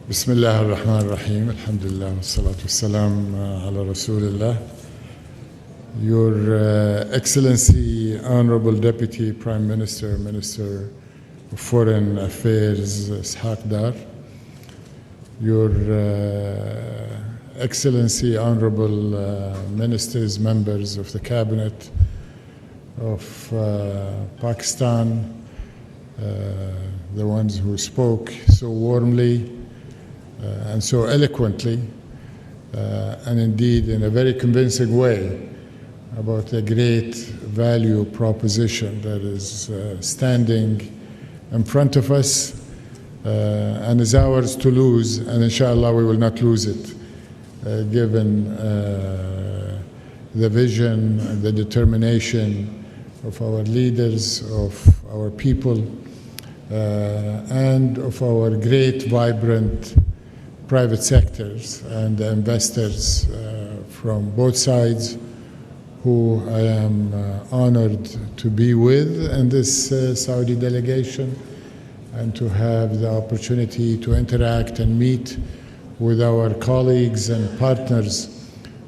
بسم الله الرحمن الرحيم الحمد لله والصلاة والسلام على رسول الله. Your Excellency, Honorable Deputy Prime Minister, Minister of Foreign Affairs, Ishaq Dar. Your Excellency, Honorable Ministers, members of the Cabinet of Pakistan, the ones who spoke so warmly and so eloquently, and indeed in a very convincing way about the great value proposition that is standing in front of us and is ours to lose, and inshallah we will not lose it, given the vision and the determination of our leaders, of our people, and of our great, vibrant private sectors and the investors from both sides, who I am honored to be with in this Saudi delegation and to have the opportunity to interact and meet with our colleagues and partners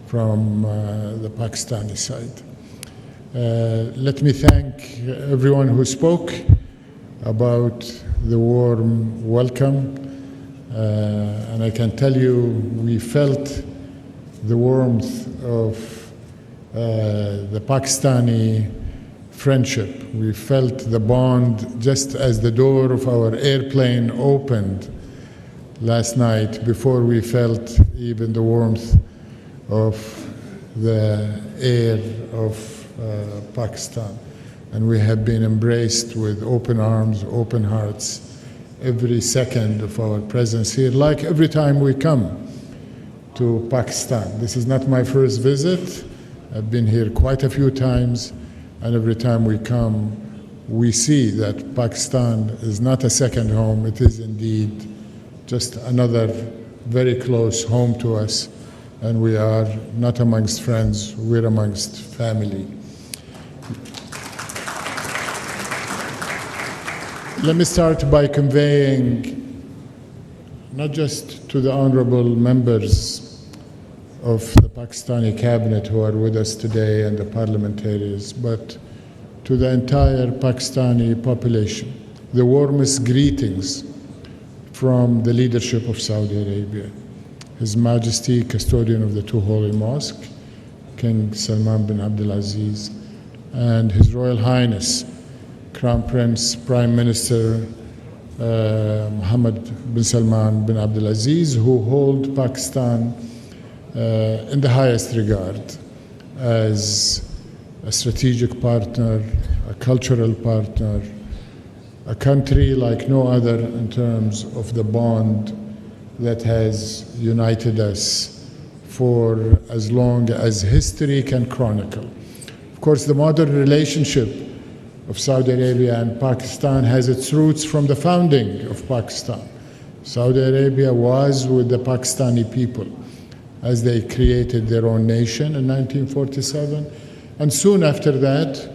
from the Pakistani side. Let me thank everyone who spoke about the warm welcome. And I can tell you, we felt the warmth of the Pakistani friendship. We felt the bond just as the door of our airplane opened last night, before we felt even the warmth of the air of Pakistan. And we have been embraced with open arms, open hearts, every second of our presence here, like every time we come to Pakistan. This is not my first visit. I've been here quite a few times, and every time we come, we see that Pakistan is not a second home. It is indeed just another very close home to us, and we are not amongst friends, we're amongst family. Let me start by conveying, not just to the honorable members of the Pakistani cabinet who are with us today and the parliamentarians, but to the entire Pakistani population, the warmest greetings from the leadership of Saudi Arabia, His Majesty, Custodian of the Two Holy Mosques, King Salman bin Abdulaziz, and His Royal Highness, Crown Prince, Prime Minister Mohammed bin Salman bin Abdulaziz, who hold Pakistan in the highest regard as a strategic partner, a cultural partner, a country like no other in terms of the bond that has united us for as long as history can chronicle. Of course, the modern relationship of Saudi Arabia and Pakistan has its roots from the founding of Pakistan. Saudi Arabia was with the Pakistani people as they created their own nation in 1947. And soon after that,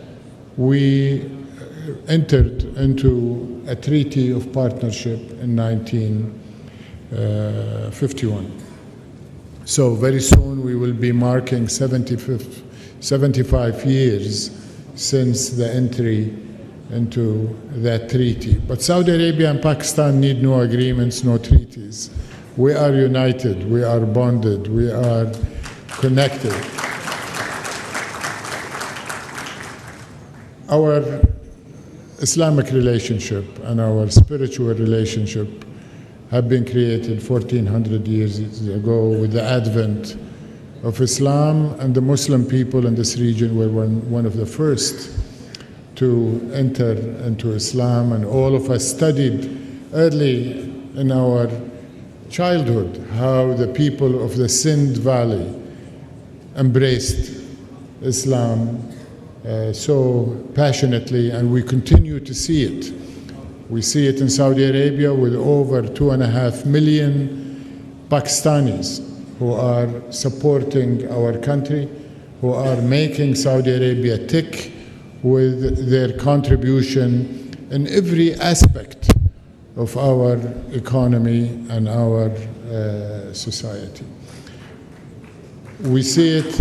we entered into a treaty of partnership in 1951. So very soon we will be marking 75 years since the entry into that treaty. But Saudi Arabia and Pakistan need no agreements, no treaties. We are united, we are bonded, we are connected. Our Islamic relationship and our spiritual relationship have been created 1400 years ago with the advent of Islam, and the Muslim people in this region were one of the first to enter into Islam, and all of us studied early in our childhood how the people of the Sindh Valley embraced Islam so passionately, and we continue to see it. We see it in Saudi Arabia with over 2.5 million Pakistanis who are supporting our country, who are making Saudi Arabia tick with their contribution in every aspect of our economy and our society. We see it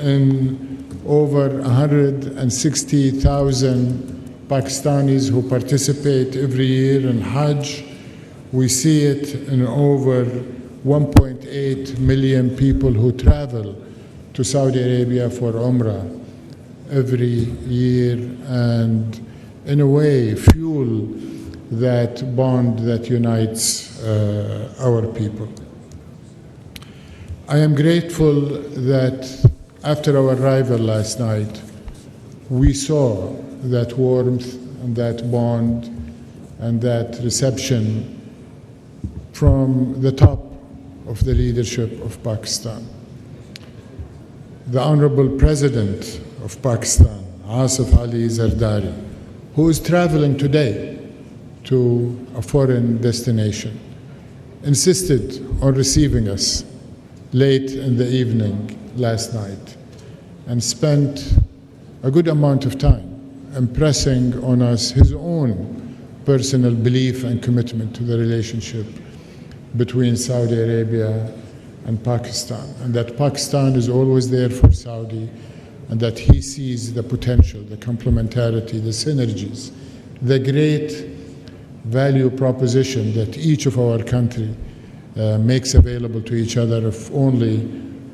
in over 160,000 Pakistanis who participate every year in Hajj. We see it in over 1.8 million people who travel to Saudi Arabia for Umrah every year, and in a way fuel that bond that unites our people. I am grateful that after our arrival last night, we saw that warmth and that bond and that reception from the top of the leadership of Pakistan. The Honorable President of Pakistan, Ausaf Zardari, who is traveling today to a foreign destination, insisted on receiving us late in the evening last night and spent a good amount of time impressing on us his own personal belief and commitment to the relationship between Saudi Arabia and Pakistan, and that Pakistan is always there for Saudi, and that he sees the potential, the complementarity, the synergies, the great value proposition that each of our country makes available to each other if only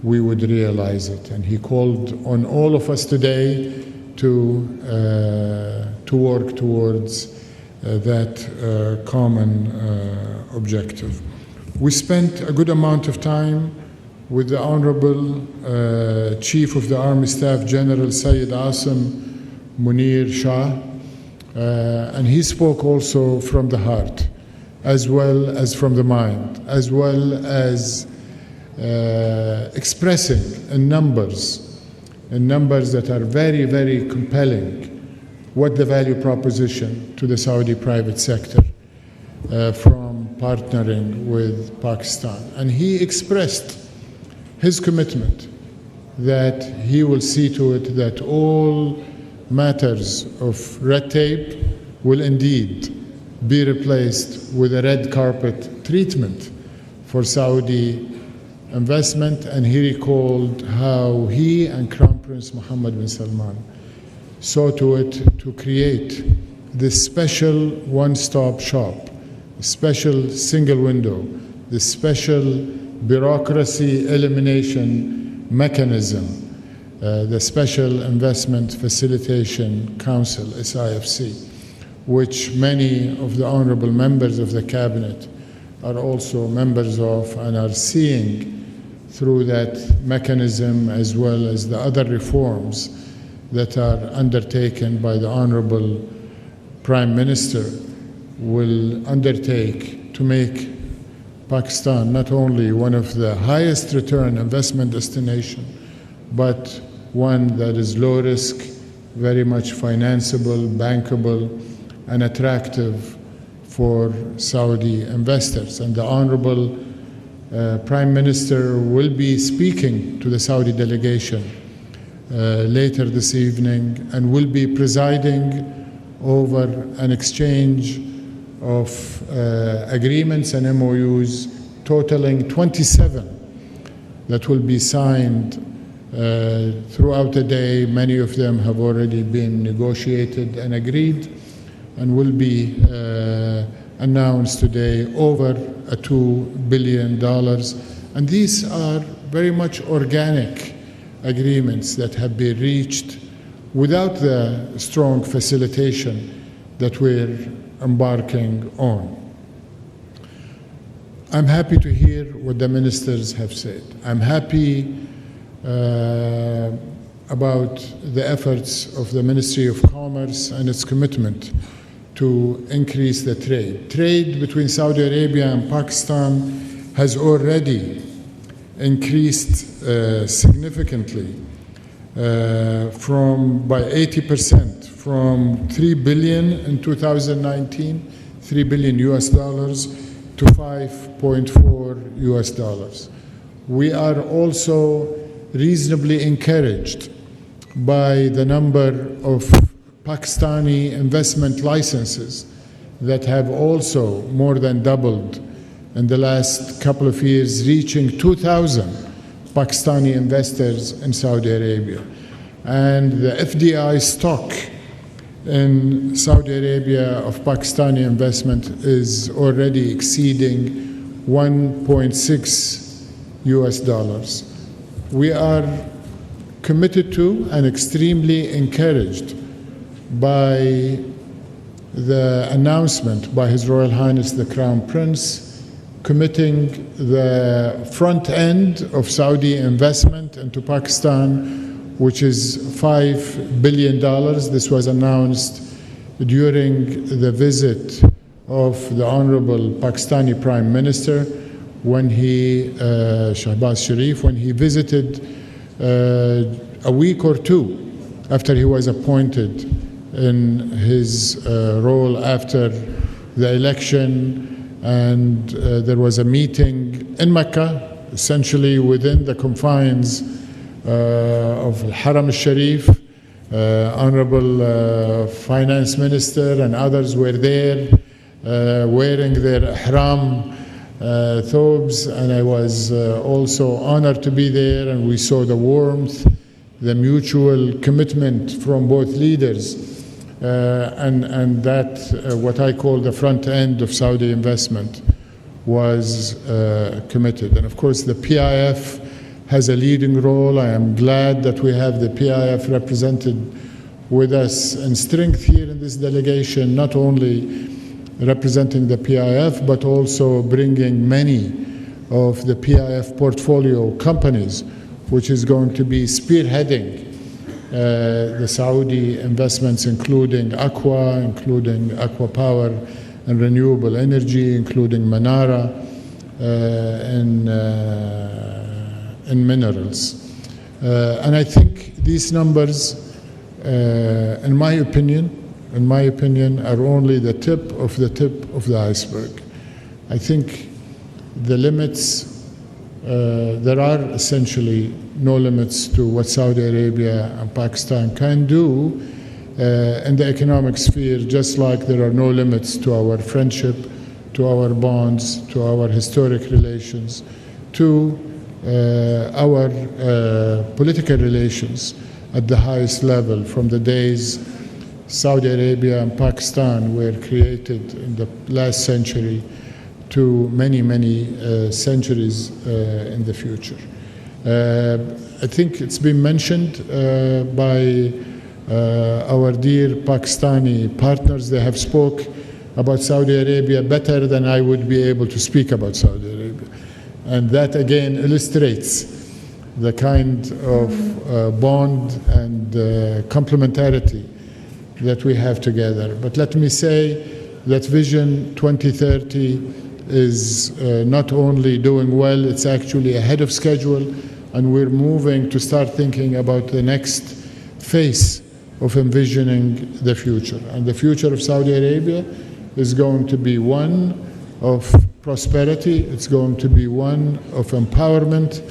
we would realize it. And he called on all of us today to work towards that common objective. We spent a good amount of time with the Honorable Chief of the Army Staff General Sayyid Asim Munir Shah, and he spoke also from the heart, as well as from the mind, as well as expressing in numbers that are very, very compelling what the value proposition to the Saudi private sector from partnering with Pakistan. And he expressed his commitment that he will see to it that all matters of red tape will indeed be replaced with a red carpet treatment for Saudi investment. And he recalled how he and Crown Prince Mohammed bin Salman saw to it to create this special one-stop shop, a special single window, this special bureaucracy elimination mechanism, the Special Investment Facilitation Council, SIFC, which many of the honorable members of the cabinet are also members of and are seeing through that mechanism, as well as the other reforms that are undertaken by the Honorable Prime Minister, will undertake to make Pakistan not only one of the highest return investment destination, but one that is low risk, very much financeable, bankable, and attractive for Saudi investors. And the Honorable Prime Minister will be speaking to the Saudi delegation later this evening, and will be presiding over an exchange of agreements and MOUs totaling 27 that will be signed throughout the day. Many of them have already been negotiated and agreed, and will be announced today, over $2 billion. And these are very much organic agreements that have been reached without the strong facilitation that we're embarking on. I'm happy to hear what the ministers have said. I'm happy about the efforts of the Ministry of Commerce and its commitment to increase the trade. Trade between Saudi Arabia and Pakistan has already increased significantly by 80%, from $3 billion in 2019, $3 billion US dollars, to $5.4 US dollars. We are also reasonably encouraged by the number of Pakistani investment licenses that have also more than doubled in the last couple of years, reaching 2,000 Pakistani investors in Saudi Arabia. And the FDI stock in Saudi Arabia of Pakistani investment is already exceeding $1.6 US. We are committed to and extremely encouraged by the announcement by His Royal Highness the Crown Prince committing the front end of Saudi investment into Pakistan, which is $5 billion. This was announced during the visit of the Honorable Pakistani Prime Minister when he, Shahbaz Sharif, when he visited a week or two after he was appointed in his role after the election. And there was a meeting in Mecca, essentially within the confines of Al-Haram al-Sharif. Honorable Finance Minister and others were there wearing their ihram thobes, and I was also honored to be there, and we saw the warmth, the mutual commitment from both leaders. And that, what I call the front end of Saudi investment, was committed. And of course, the PIF has a leading role. I am glad that we have the PIF represented with us in strength here in this delegation, not only representing the PIF, but also bringing many of the PIF portfolio companies, which is going to be spearheading the Saudi investments, including Aqua Power and renewable energy, including Manara and minerals. And I think these numbers, in my opinion, are only the tip of the iceberg. I think the limits, there are essentially no limits to what Saudi Arabia and Pakistan can do in the economic sphere, just like there are no limits to our friendship, to our bonds, to our historic relations, to our political relations at the highest level, from the days Saudi Arabia and Pakistan were created in the last century to many, many centuries in the future. I think it's been mentioned by our dear Pakistani partners. They have spoke about Saudi Arabia better than I would be able to speak about Saudi Arabia. And that again illustrates the kind of bond and complementarity that we have together. But let me say that Vision 2030 is not only doing well, it's actually ahead of schedule, and we're moving to start thinking about the next phase of envisioning the future. And the future of Saudi Arabia is going to be one of prosperity, it's going to be one of empowerment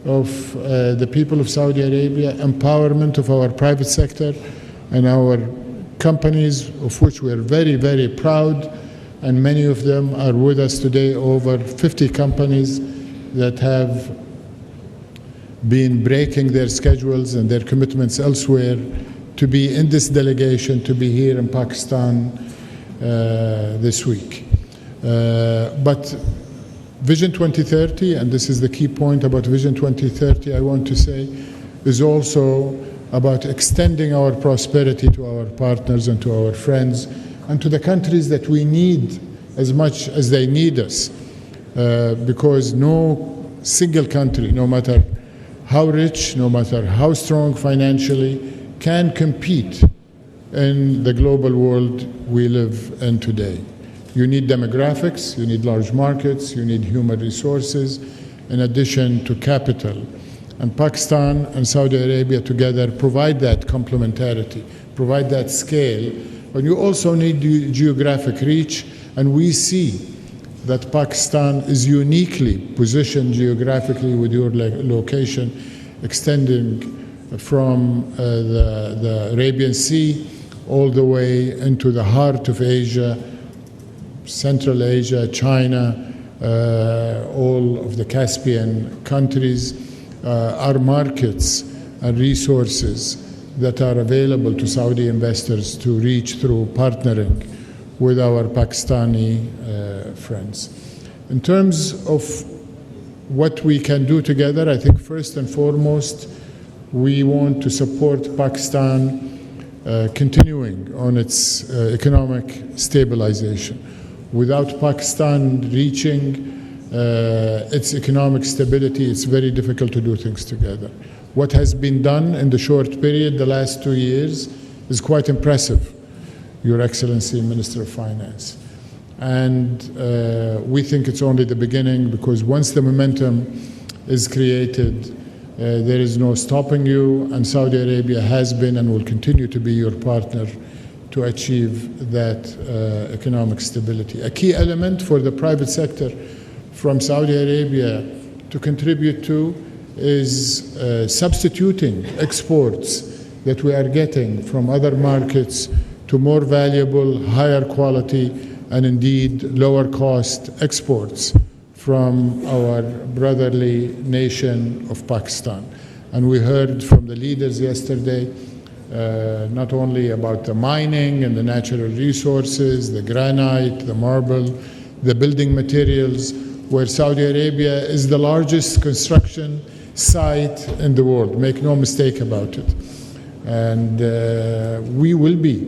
of the people of Saudi Arabia, empowerment of our private sector and our companies, of which we're very, very proud, and many of them are with us today, over 50 companies that have been breaking their schedules and their commitments elsewhere to be in this delegation, to be here in Pakistan this week. But Vision 2030, and this is the key point about Vision 2030, I want to say, is also about extending our prosperity to our partners and to our friends and to the countries that we need as much as they need us. Because no single country, no matter how rich, no matter how strong financially, can compete in the global world we live in today. You need demographics, you need large markets, you need human resources, in addition to capital. And Pakistan and Saudi Arabia together provide that complementarity, provide that scale. But you also need geographic reach, and we see that Pakistan is uniquely positioned geographically with your location extending from the Arabian Sea all the way into the heart of Asia, Central Asia, China, all of the Caspian countries are markets and resources that are available to Saudi investors to reach through partnering with our Pakistani friends. In terms of what we can do together, I think first and foremost, we want to support Pakistan continuing on its economic stabilization. Without Pakistan reaching its economic stability, it's very difficult to do things together. What has been done in the short period, the last 2 years, is quite impressive, Your Excellency, Minister of Finance. And we think it's only the beginning, because once the momentum is created, there is no stopping you, and Saudi Arabia has been and will continue to be your partner to achieve that economic stability. A key element for the private sector from Saudi Arabia to contribute to is substituting exports that we are getting from other markets to more valuable, higher quality, and indeed lower cost exports from our brotherly nation of Pakistan. And we heard from the leaders yesterday not only about the mining and the natural resources, the granite, the marble, the building materials, where Saudi Arabia is the largest construction site in the world. Make no mistake about it. And we will be,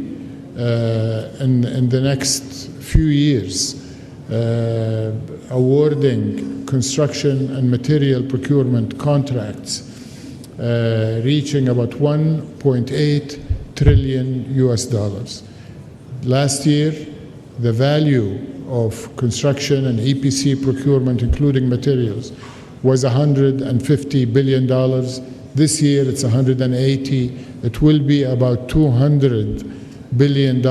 in the next few years, awarding construction and material procurement contracts reaching about 1.8 trillion US dollars. Last year, the value of construction and EPC procurement, including materials, was $150 billion. This year, it's 180. It will be about $200 billion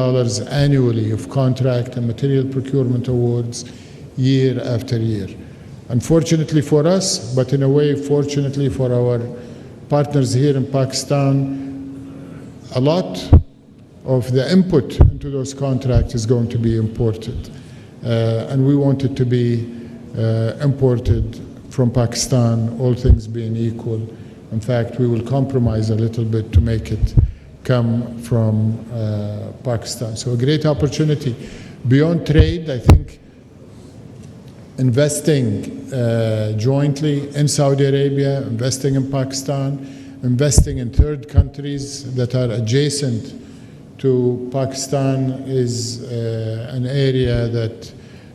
annually of contract and material procurement awards year after year. Unfortunately for us, but in a way fortunately for our partners here in Pakistan, a lot of the input into those contracts is going to be imported. And we want it to be imported from Pakistan, all things being equal. In fact, we will compromise a little bit to make it come from Pakistan. So a great opportunity. Beyond trade, I think investing jointly in Saudi Arabia, investing in Pakistan, investing in third countries that are adjacent to Pakistan is an area that,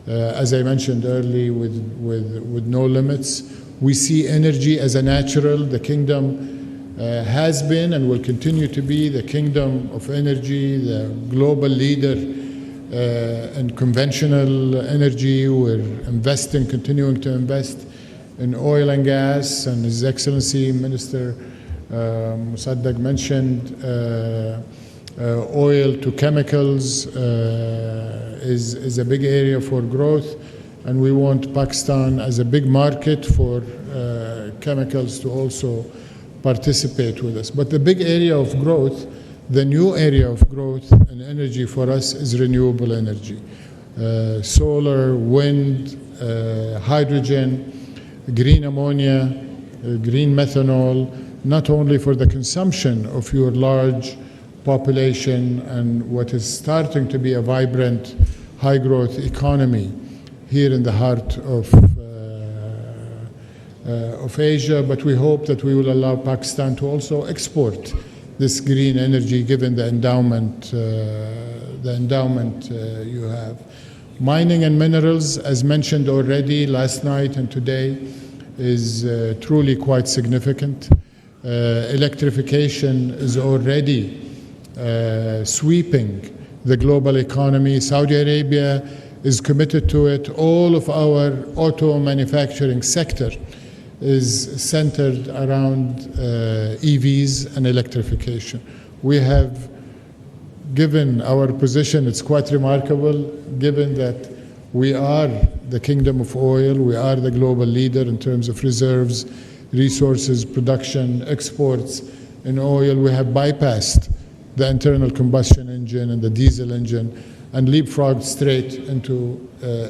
as I mentioned earlier, with no limits. We see energy as a natural. The kingdom has been and will continue to be the kingdom of energy, the global leader in conventional energy. We're investing, continuing to invest in oil and gas, and His Excellency Minister Musaddiq mentioned oil to chemicals is a big area for growth, and we want Pakistan as a big market for chemicals to also participate with us. But the big area of growth, the new area of growth in energy for us is renewable energy. Solar, wind, hydrogen, green ammonia, green methanol, not only for the consumption of your large population and what is starting to be a vibrant, high-growth economy here in the heart of Asia, but we hope that we will allow Pakistan to also export this green energy, given the endowment you have. Mining and minerals, as mentioned already last night and today, is truly quite significant. Electrification is already sweeping the global economy. Saudi Arabia is committed to it. All of our auto manufacturing sector is centered around EVs and electrification. We have given our position, it's quite remarkable, given that we are the kingdom of oil, we are the global leader in terms of reserves, resources, production, exports in oil. We have bypassed the internal combustion engine engine and the diesel engine and leapfrogged straight into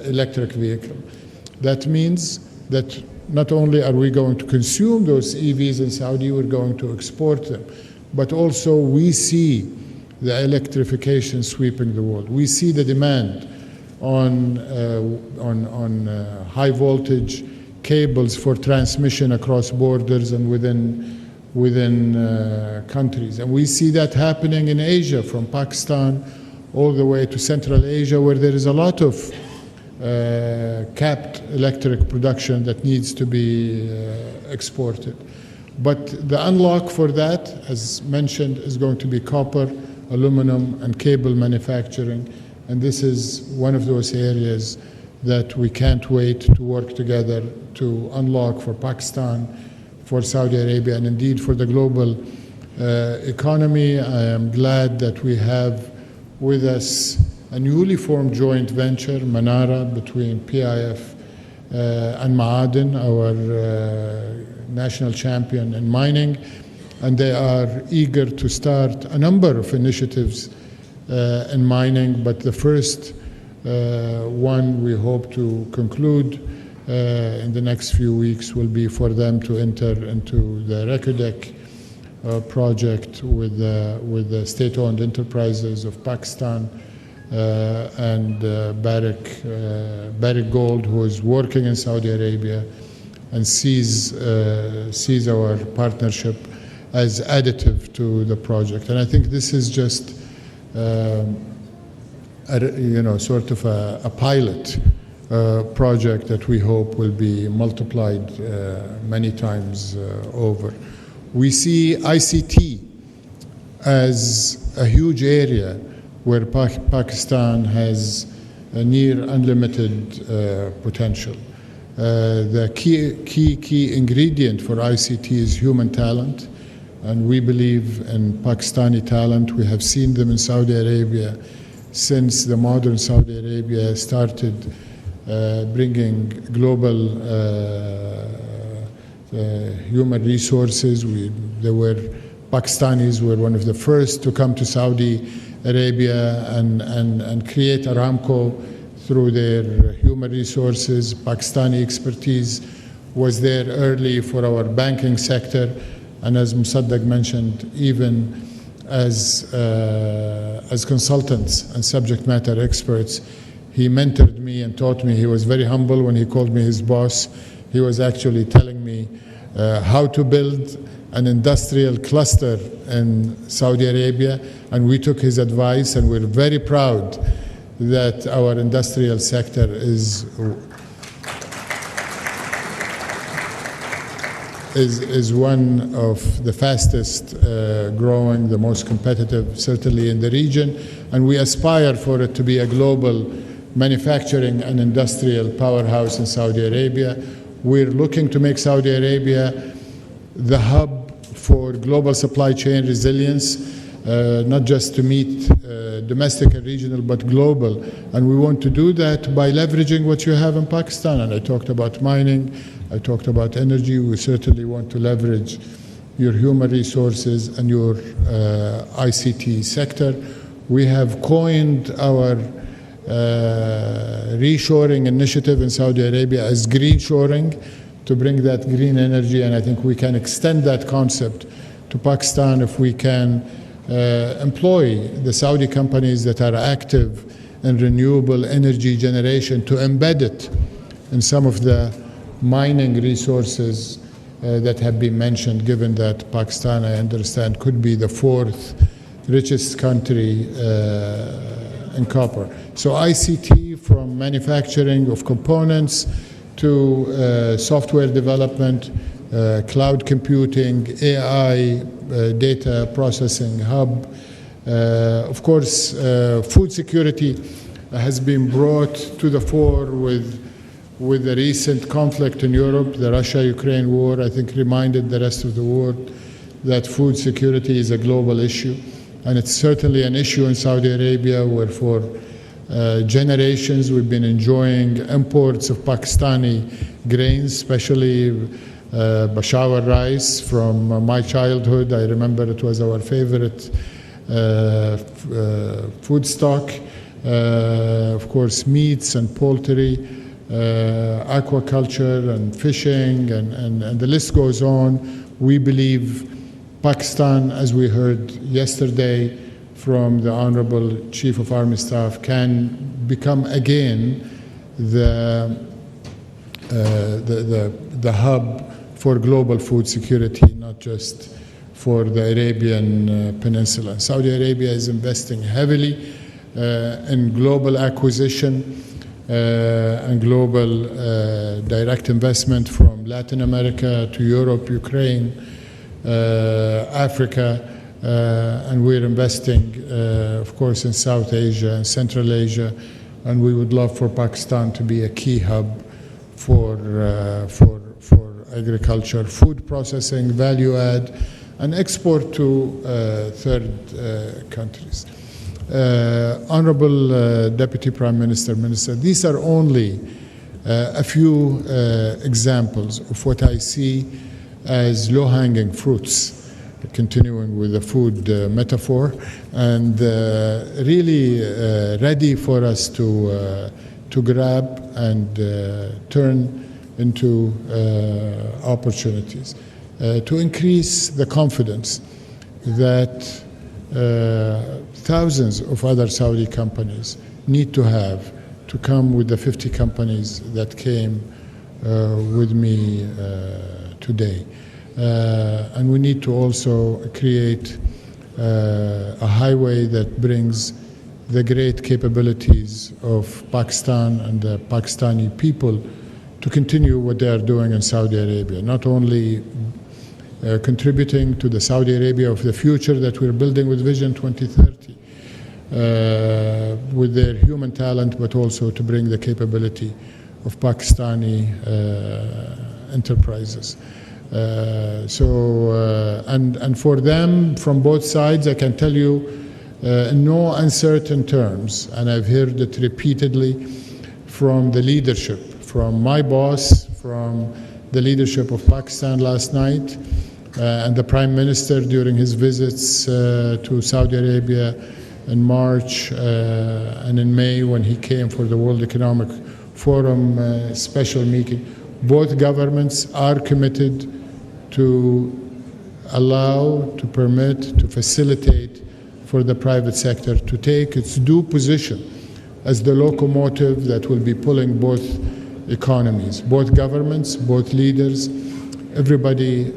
electric vehicle. That means that not only are we going to consume those EVs in Saudi, we're going to export them, but also we see the electrification sweeping the world. We see the demand on high voltage cables for transmission across borders and within countries. And we see that happening in Asia, from Pakistan all the way to Central Asia, where there is a lot of capped electric production that needs to be exported. But the unlock for that, as mentioned, is going to be copper, aluminum, and cable manufacturing. And this is one of those areas that we can't wait to work together to unlock for Pakistan, for Saudi Arabia, and indeed for the global economy. I am glad that we have with us a newly formed joint venture, Manara, between PIF and Ma'aden, our national champion in mining, and they are eager to start a number of initiatives in mining, but the first one we hope to conclude in the next few weeks will be for them to enter into the Reko Diq project with the state-owned enterprises of Pakistan and Barrick Gold, who is working in Saudi Arabia and sees our partnership as additive to the project. And I think this is just sort of a pilot project that we hope will be multiplied many times over. We see ICT as a huge area where Pakistan has a near unlimited potential. The key ingredient for ICT is human talent, and we believe in Pakistani talent. We have seen them in Saudi Arabia since the modern Saudi Arabia started bringing global human resources. Pakistanis were one of the first to come to Saudi Arabia and create Aramco through their human resources. Pakistani expertise was there early for our banking sector, and as Musaddiq mentioned, even as consultants and subject matter experts. He mentored me and taught me. He was very humble when he called me his boss. He was actually telling me how to build an industrial cluster in Saudi Arabia, and we took his advice, and we're very proud that our industrial sector is one of the fastest growing, the most competitive, certainly in the region, and we aspire for it to be a global manufacturing and industrial powerhouse in Saudi Arabia. We're looking to make Saudi Arabia the hub for global supply chain resilience, not just to meet domestic and regional, but global. And we want to do that by leveraging what you have in Pakistan. And I talked about mining, I talked about energy. We certainly want to leverage your human resources and your ICT sector. We have coined our reshoring initiative in Saudi Arabia as green shoring, to bring that green energy, and I think we can extend that concept to Pakistan if we can employ the Saudi companies that are active in renewable energy generation to embed it in some of the mining resources that have been mentioned, given that Pakistan, I understand, could be the fourth richest country in copper. So ICT, from manufacturing of components to software development, cloud computing, AI, data processing hub. Of course, food security has been brought to the fore with the recent conflict in Europe. The Russia-Ukraine war, I think, reminded the rest of the world that food security is a global issue. And it's certainly an issue in Saudi Arabia, where for generations we've been enjoying imports of Pakistani grains, especially Peshawar rice from my childhood. I remember it was our favorite food stock, of course meats and poultry, aquaculture and fishing, and the list goes on. We believe Pakistan, as we heard yesterday from the Honorable Chief of Army Staff, can become again the hub for global food security, not just for the Arabian Peninsula. Saudi Arabia is investing heavily in global acquisition and global direct investment from Latin America to Europe, Ukraine, Africa, and we're investing, of course, in South Asia and Central Asia, and we would love for Pakistan to be a key hub for agriculture, food processing, value add, and export to third countries. Honorable Deputy Prime Minister, Minister, these are only a few examples of what I see as low-hanging fruits, continuing with the food metaphor, and really ready for us to grab and turn into opportunities, to increase the confidence that thousands of other Saudi companies need to have to come with the 50 companies that came with me today. And we need to also create a highway that brings the great capabilities of Pakistan and the Pakistani people to continue what they are doing in Saudi Arabia, not only contributing to the Saudi Arabia of the future that we're building with Vision 2030, with their human talent, but also to bring the capability of Pakistani enterprises. And for them, from both sides, I can tell you in no uncertain terms, and I've heard it repeatedly from the leadership, from my boss, from the leadership of Pakistan last night, and the Prime Minister during his visits to Saudi Arabia in March and in May when he came for the World Economic Forum special meeting. Both governments are committed to allow, to permit, to facilitate for the private sector to take its due position as the locomotive that will be pulling both economies, both governments, both leaders, everybody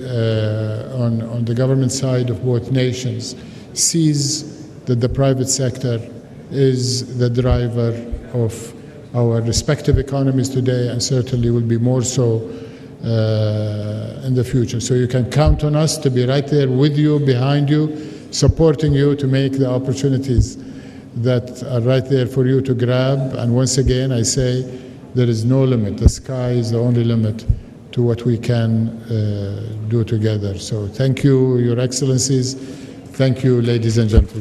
on the government side of both nations sees that the private sector is the driver of our respective economies today, and certainly will be more so in the future. So you can count on us to be right there with you, behind you, supporting you to make the opportunities that are right there for you to grab. And once again, I say there is no limit. The sky is the only limit to what we can do together. So thank you, Your Excellencies. Thank you, ladies and gentlemen.